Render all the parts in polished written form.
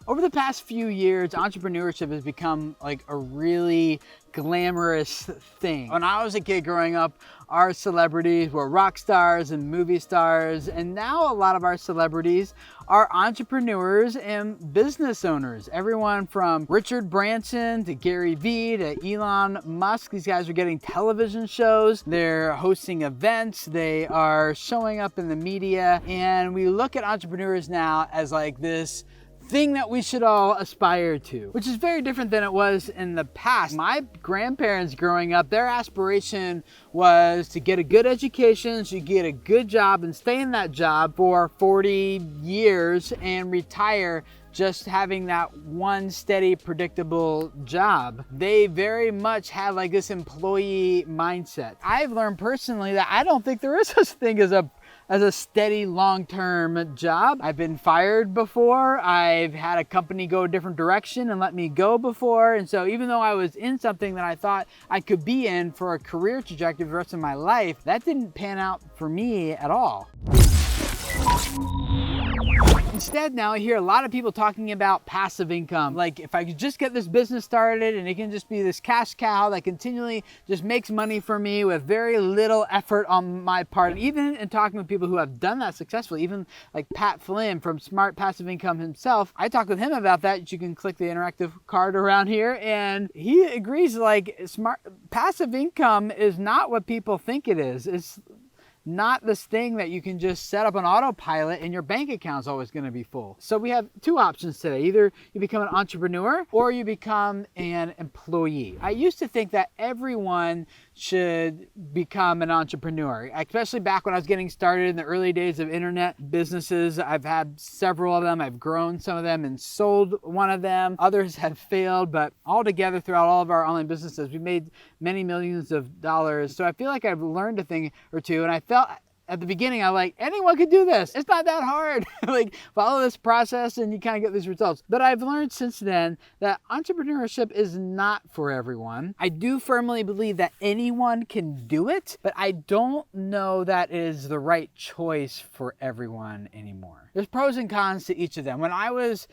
Over the past few years, entrepreneurship has become like a really glamorous thing. When I was a kid growing up, our celebrities were rock stars and movie stars, and now a lot of our celebrities are entrepreneurs and business owners. Everyone from Richard Branson to Gary Vee to Elon Musk. These guys are getting television shows, they're hosting events, they are showing up in the media, and we look at entrepreneurs now as like this thing that we should all aspire to, which is very different than it was in the past. My grandparents growing up, their aspiration was to get a good education, to get a good job and stay in that job for 40 years and retire just having that one steady, predictable job. They very much had like this employee mindset. I've learned personally that I don't think there is such thing as a steady long-term job. I've been fired before. I've had a company go a different direction and let me go before. And so even though I was in something that I thought I could be in for a career trajectory the rest of my life, that didn't pan out for me at all. Instead, now I hear a lot of people talking about passive income. Like, if I could just get this business started and it can just be this cash cow that continually just makes money for me with very little effort on my part. And even in talking with people who have done that successfully, even like Pat Flynn from Smart Passive Income himself, I talked with him about that. You can click the interactive card around here, and he agrees like smart passive income is not what people think it is. It's not this thing that you can just set up an autopilot and your bank account's always going to be full. So we have two options today. Either you become an entrepreneur or you become an employee. I used to think that everyone should become an entrepreneur, especially back when I was getting started in the early days of internet businesses. I've had several of them. I've grown some of them and sold one of them. Others have failed, but altogether throughout all of our online businesses, we made many millions of dollars. So I feel like I've learned a thing or two, and I felt at the beginning, I like, anyone could do this. It's not that hard. Like, follow this process and you kind of get these results. But I've learned since then that entrepreneurship is not for everyone. I do firmly believe that anyone can do it, but I don't know that is the right choice for everyone anymore. There's pros and cons to each of them. When I was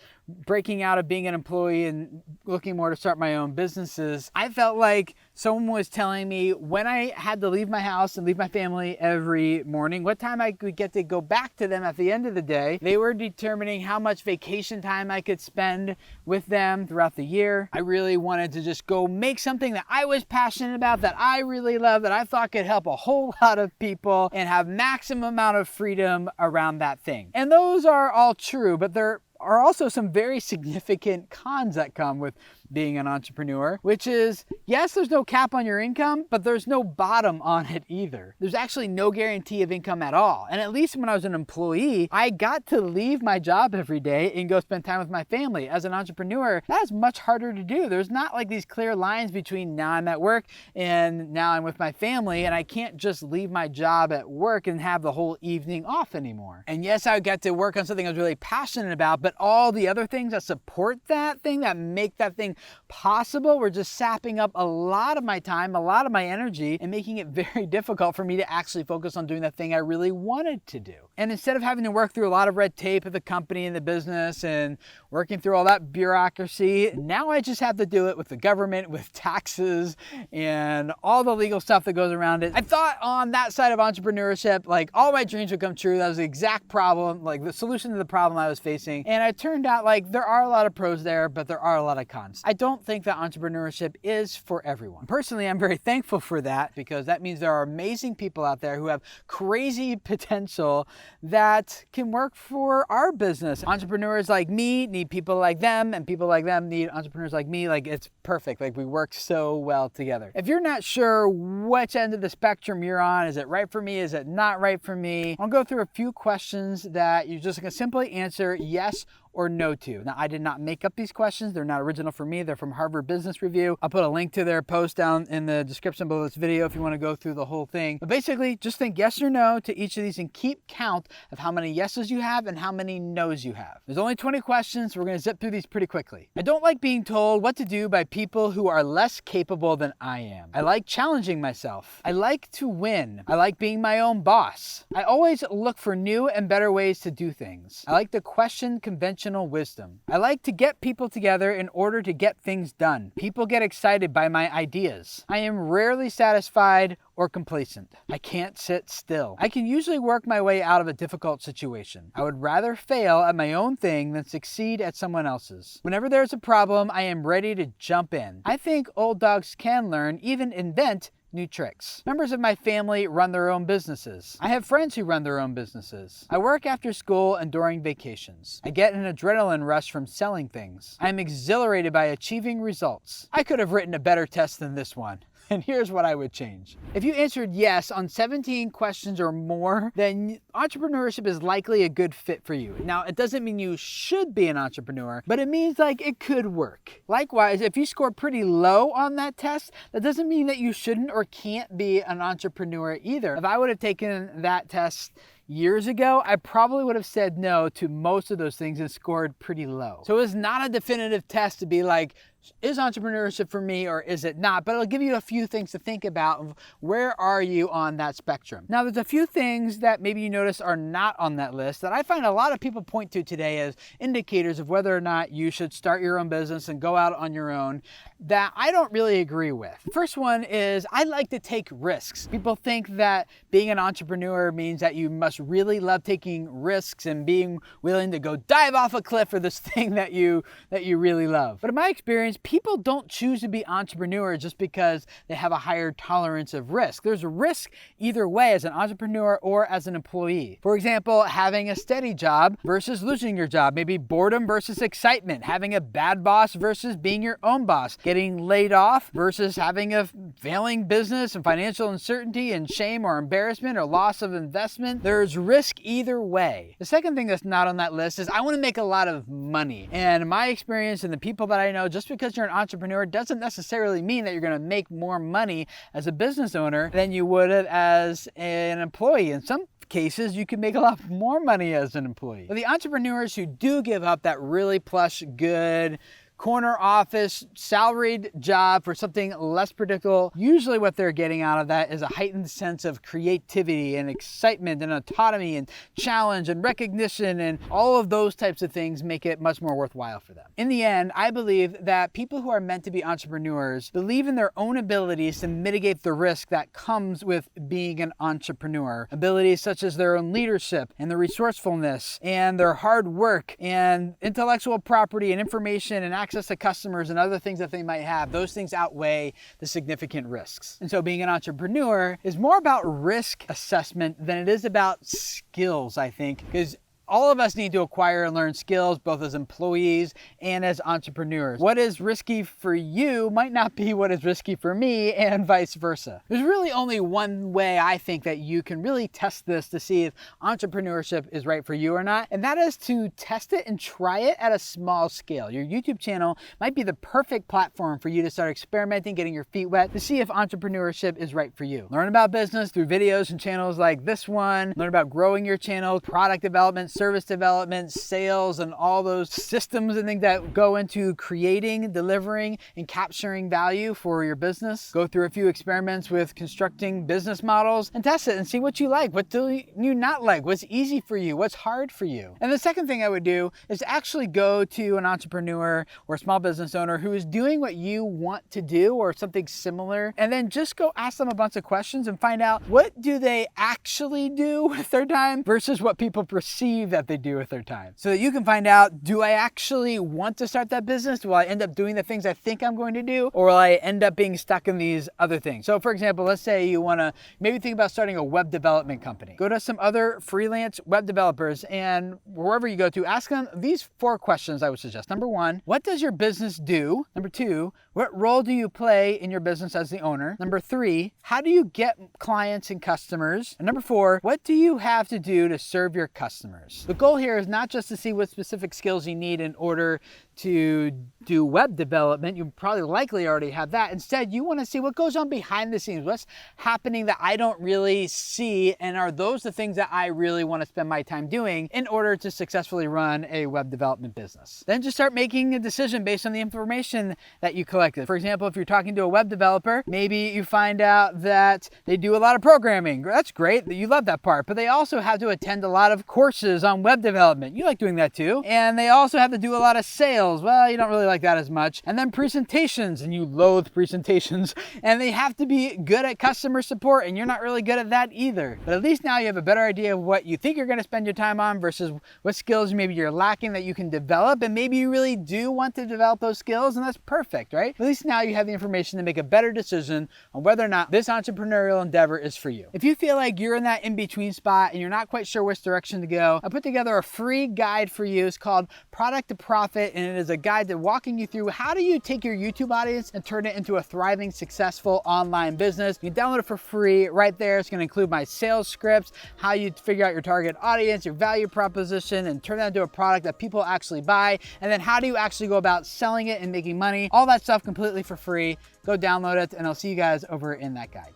breaking out of being an employee and looking more to start my own businesses, I felt like someone was telling me when I had to leave my house and leave my family every morning, what time I could get to go back to them at the end of the day. They were determining how much vacation time I could spend with them throughout the year. I really wanted to just go make something that I was passionate about, that I really love, that I thought could help a whole lot of people and have maximum amount of freedom around that thing. And those are all true, but there are also some very significant cons that come with being an entrepreneur, which is, yes, there's no cap on your income, but there's no bottom on it either. There's actually no guarantee of income at all. And at least when I was an employee, I got to leave my job every day and go spend time with my family. As an entrepreneur, that's much harder to do. There's not like these clear lines between now I'm at work and now I'm with my family, and I can't just leave my job at work and have the whole evening off anymore. And yes, I got to work on something I was really passionate about, but all the other things that support that thing, that make that thing possible, were just sapping up a lot of my time, a lot of my energy, and making it very difficult for me to actually focus on doing that thing I really wanted to do. And instead of having to work through a lot of red tape of the company and the business and working through all that bureaucracy, now I just have to do it with the government, with taxes, and all the legal stuff that goes around it. I thought on that side of entrepreneurship, like all my dreams would come true. That was the exact problem, like the solution to the problem I was facing. And it turned out like there are a lot of pros there, but there are a lot of cons. I don't think that entrepreneurship is for everyone. Personally, I'm very thankful for that, because that means there are amazing people out there who have crazy potential that can work for our business. Entrepreneurs like me need people like them, and people like them need entrepreneurs like me. Like, it's perfect. Like, we work so well together. If you're not sure which end of the spectrum you're on, is it right for me? Is it not right for me? I'll go through a few questions that you're just gonna simply answer yes or no to. Now, I did not make up these questions. They're not original for me. They're from Harvard Business Review. I'll put a link to their post down in the description below this video if you want to go through the whole thing. But basically, just think yes or no to each of these and keep count of how many yeses you have and how many nos you have. There's only 20 questions, so we're going to zip through these pretty quickly. I don't like being told what to do by people who are less capable than I am. I like challenging myself. I like to win. I like being my own boss. I always look for new and better ways to do things. I like to question conventional conventional wisdom. I like to get people together in order to get things done. People get excited by my ideas. I am rarely satisfied or complacent. I can't sit still. I can usually work my way out of a difficult situation. I would rather fail at my own thing than succeed at someone else's. Whenever there's a problem, I am ready to jump in. I think old dogs can learn, even invent, new tricks. Members of my family run their own businesses. I have friends who run their own businesses. I work after school and during vacations. I get an adrenaline rush from selling things. I am exhilarated by achieving results. I could have written a better test than this one. And here's what I would change. If you answered yes on 17 questions or more, then entrepreneurship is likely a good fit for you. Now, it doesn't mean you should be an entrepreneur, but it means like it could work. Likewise, if you score pretty low on that test, that doesn't mean that you shouldn't or can't be an entrepreneur either. If I would have taken that test years ago, I probably would have said no to most of those things and scored pretty low. So it's not a definitive test to be like, is entrepreneurship for me or is it not? But it'll give you a few things to think about of where are you on that spectrum. Now, there's a few things that maybe you notice are not on that list that I find a lot of people point to today as indicators of whether or not you should start your own business and go out on your own that I don't really agree with. The first one is I like to take risks. People think that being an entrepreneur means that you must really love taking risks and being willing to go dive off a cliff for this thing that you really love. But in my experience, people don't choose to be entrepreneurs just because they have a higher tolerance of risk. There's a risk either way as an entrepreneur or as an employee. For example, having a steady job versus losing your job, maybe boredom versus excitement, having a bad boss versus being your own boss, getting laid off versus having a failing business and financial uncertainty and shame or embarrassment or loss of investment. There's risk either way. The second thing that's not on that list is I want to make a lot of money. And in my experience and the people that I know, just because you're an entrepreneur doesn't necessarily mean that you're going to make more money as a business owner than you would have as an employee. In some cases, you can make a lot more money as an employee. But the entrepreneurs who do give up that really plush, good, corner office, salaried job for something less predictable, usually what they're getting out of that is a heightened sense of creativity and excitement and autonomy and challenge and recognition, and all of those types of things make it much more worthwhile for them. In the end, I believe that people who are meant to be entrepreneurs believe in their own abilities to mitigate the risk that comes with being an entrepreneur. Abilities such as their own leadership and their resourcefulness and their hard work and intellectual property and information and access to customers and other things that they might have. Those things outweigh the significant risks. And so being an entrepreneur is more about risk assessment than it is about skills, I think, because all of us need to acquire and learn skills, both as employees and as entrepreneurs. What is risky for you might not be what is risky for me, and vice versa. There's really only one way I think that you can really test this to see if entrepreneurship is right for you or not, and that is to test it and try it at a small scale. Your YouTube channel might be the perfect platform for you to start experimenting, getting your feet wet, to see if entrepreneurship is right for you. Learn about business through videos and channels like this one. Learn about growing your channel, product development, service development, sales, and all those systems and things that go into creating, delivering, and capturing value for your business. Go through a few experiments with constructing business models and test it and see what you like. What do you not like? What's easy for you? What's hard for you? And the second thing I would do is to actually go to an entrepreneur or a small business owner who is doing what you want to do or something similar, and then just go ask them a bunch of questions and find out what do they actually do with their time versus what people perceive that they do with their time. So that you can find out, do I actually want to start that business? Will I end up doing the things I think I'm going to do? Or will I end up being stuck in these other things? So for example, let's say you want to maybe think about starting a web development company. Go to some other freelance web developers, and wherever you go to, ask them these 4 questions I would suggest. Number 1, what does your business do? Number 2, what role do you play in your business as the owner? Number 3, how do you get clients and customers? And number 4, what do you have to do to serve your customers? The goal here is not just to see what specific skills you need in order to do web development. You probably likely already have that. Instead, you want to see what goes on behind the scenes. What's happening that I don't really see, and are those the things that I really want to spend my time doing in order to successfully run a web development business? Then just start making a decision based on the information that you collected. For example, if you're talking to a web developer, maybe you find out that they do a lot of programming. That's great, you love that part, but they also have to attend a lot of courses courses on web development. You like doing that too. And they also have to do a lot of sales. Well, you don't really like that as much. And then presentations, and you loathe presentations. And they have to be good at customer support, and you're not really good at that either. But at least now you have a better idea of what you think you're going to spend your time on versus what skills maybe you're lacking that you can develop. And maybe you really do want to develop those skills, and that's perfect, right? At least now you have the information to make a better decision on whether or not this entrepreneurial endeavor is for you. If you feel like you're in that in-between spot and you're not quite sure which direction to go, I put together a free guide for you. It's called Product to Profit, and it is a guide to walking you through how do you take your YouTube audience and turn it into a thriving, successful online business. You can download it for free right there. It's going to include my sales scripts, how you figure out your target audience, your value proposition, and turn that into a product that people actually buy, and then how do you actually go about selling it and making money. All that stuff completely for free. Go download it, and I'll see you guys over in that guide.